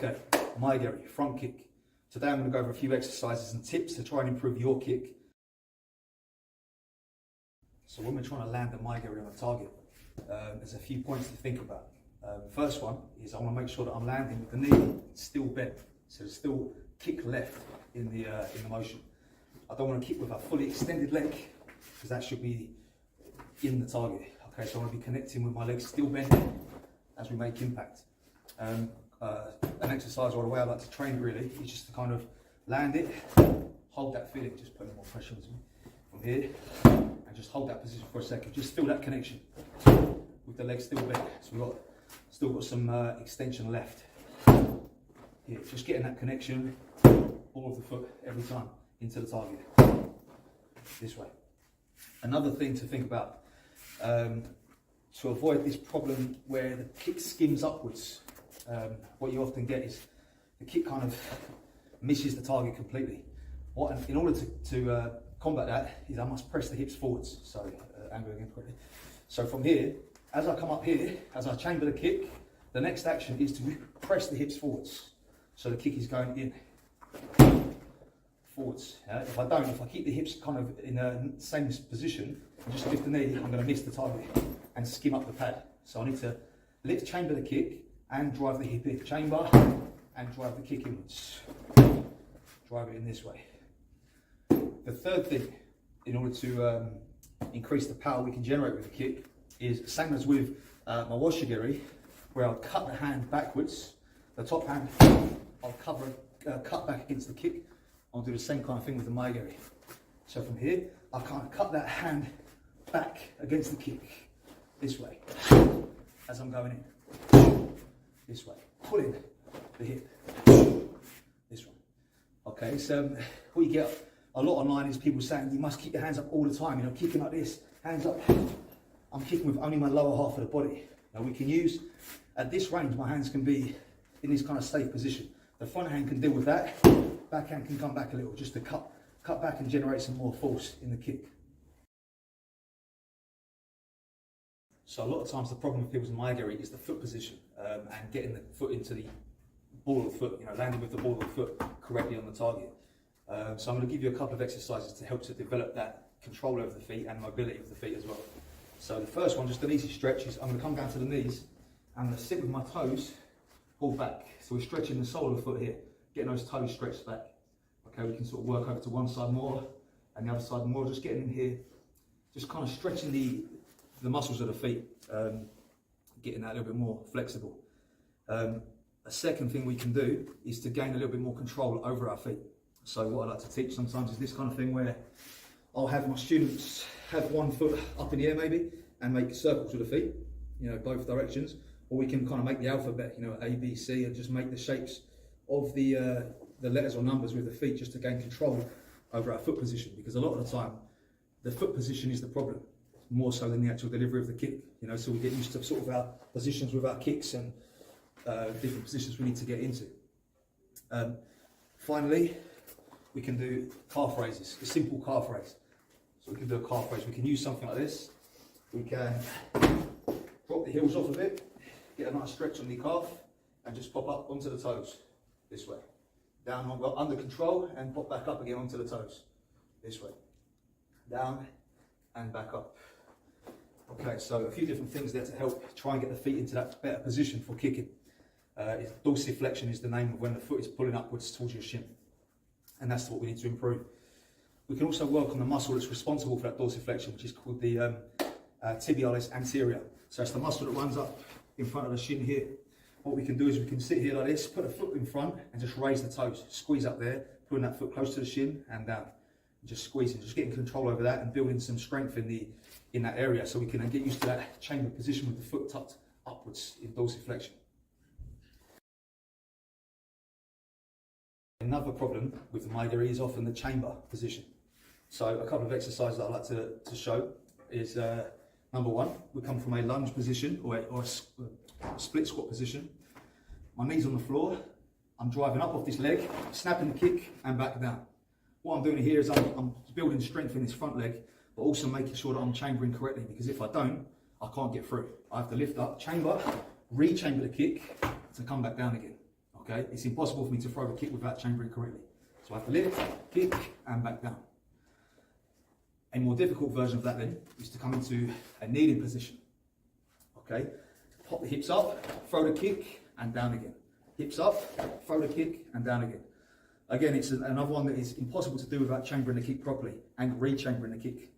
Okay, Mae Geri, front kick. Today I'm going to go over a few exercises and tips to try and improve your kick. So when we're trying to land a Mae Geri on a target, there's a few points to think about. First one is I want to make sure that I'm landing with the knee still bent, so there's still kick left in the motion. I don't want to kick with a fully extended leg because that should be in the target. Okay, so I want to be connecting with my legs still bent as we make impact. An exercise or a way I like to train really is just to kind of land it, hold that feeling, just putting more pressure on me from here, and just hold that position for a second. Just feel that connection with the legs still bent. So we've still got some extension left. Here, just getting that connection, ball of the foot every time into the target. This way. Another thing to think about, to avoid this problem where the kick skims upwards, what you often get is the kick kind of misses the target completely. In order to combat that, is I must press the hips forwards. So, angle again quickly. So from here, as I come up here, as I chamber the kick, the next action is to press the hips forwards. So the kick is going in, forwards. If I keep the hips kind of in the same position, and just lift the knee, I'm going to miss the target and skim up the pad. So I need to lift, chamber the kick, and drive the hip in. Chamber, and drive the kick inwards. Drive it in this way. The third thing, in order to increase the power we can generate with the kick, is the same as with Mae Geri, where I'll cut the hand backwards. The top hand, I'll cut back against the kick. I'll do the same kind of thing with the Mae Geri. So from here, I kind of cut that hand back against the kick, this way, as I'm going in, this way, pulling the hip, this one. Okay, so what you get a lot online is people saying you must keep your hands up all the time, kicking like this, hands up. I'm kicking with only my lower half of the body. Now we can use, at this range, my hands can be in this kind of safe position. The front hand can deal with that, back hand can come back a little, just to cut back and generate some more force in the kick. So a lot of times the problem with people's Mae Geri is the foot position and getting the foot into the ball of the foot, landing with the ball of the foot correctly on the target. So I'm going to give you a couple of exercises to help to develop that control over the feet and mobility of the feet as well. So the first one, just an easy stretch, is I'm going to come down to the knees and I'm going to sit with my toes pulled back. So we're stretching the sole of the foot here, getting those toes stretched back. Okay, we can sort of work over to one side more and the other side more, just getting in here, just kind of stretching the muscles of the feet, getting that a little bit more flexible. A second thing we can do is to gain a little bit more control over our feet. So what I like to teach sometimes is this kind of thing where I'll have my students have one foot up in the air maybe and make circles with the feet, both directions, or we can kind of make the alphabet, A, B, C, and just make the shapes of the letters or numbers with the feet just to gain control over our foot position, because a lot of the time the foot position is the problem, more so than the actual delivery of the kick, so we get used to sort of our positions with our kicks and different positions we need to get into. Finally, we can do calf raises, a simple calf raise. So we can do a calf raise. We can use something like this. We can drop the heels off a bit, get a nice stretch on the calf, and just pop up onto the toes, this way. Down, under control, and pop back up again onto the toes, this way. Down, and back up. Okay, so a few different things there to help try and get the feet into that better position for kicking. Dorsiflexion is the name of when the foot is pulling upwards towards your shin. And that's what we need to improve. We can also work on the muscle that's responsible for that dorsiflexion, which is called the tibialis anterior. So it's the muscle that runs up in front of the shin here. What we can do is we can sit here like this, put a foot in front and just raise the toes, squeeze up there, putting that foot close to the shin and down. And just squeezing, just getting control over that and building some strength in that area, so we can then get used to that chamber position with the foot tucked upwards in dorsiflexion. Another problem with the Mae Geri is often the chamber position. So a couple of exercises that I like to show is number one, we come from a lunge position or a split squat position. My knees on the floor, I'm driving up off this leg, snapping the kick and back down. What I'm doing here is I'm building strength in this front leg, but also making sure that I'm chambering correctly, because if I don't, I can't get through. I have to lift up, chamber, re-chamber the kick to come back down again. Okay, it's impossible for me to throw the kick without chambering correctly. So I have to lift, kick, and back down. A more difficult version of that then is to come into a kneeling position. Okay, pop the hips up, throw the kick, and down again. Hips up, throw the kick, and down again. Again, it's another one that is impossible to do without chambering the kick properly and re-chambering the kick.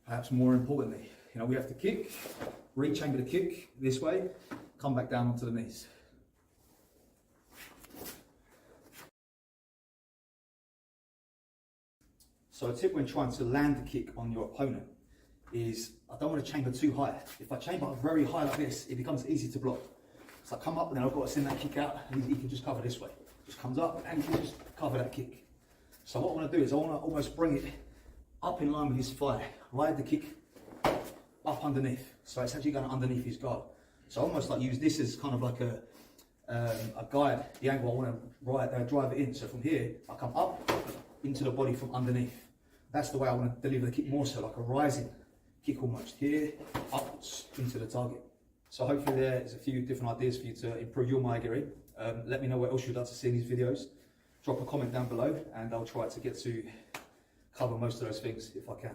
Perhaps more importantly, we have to kick, re-chamber the kick this way, come back down onto the knees. So a tip when trying to land the kick on your opponent is I don't want to chamber too high. If I chamber very high like this, it becomes easy to block. So I come up and then I've got to send that kick out, and he can just cover this way. Just comes up and he can just cover that kick. So what I want to do is I want to almost bring it up in line with his thigh, ride the kick up underneath. So it's actually going underneath his guard. So I almost like use this as kind of like a guide, the angle I want to drive it in. So from here, I come up into the body from underneath. That's the way I want to deliver the kick more so, like a rising kick almost. Here, upwards into the target. So hopefully there's a few different ideas for you to improve your Mae Geri. Let me know what else you'd like to see in these videos. Drop a comment down below and I'll try to get to cover most of those things if I can.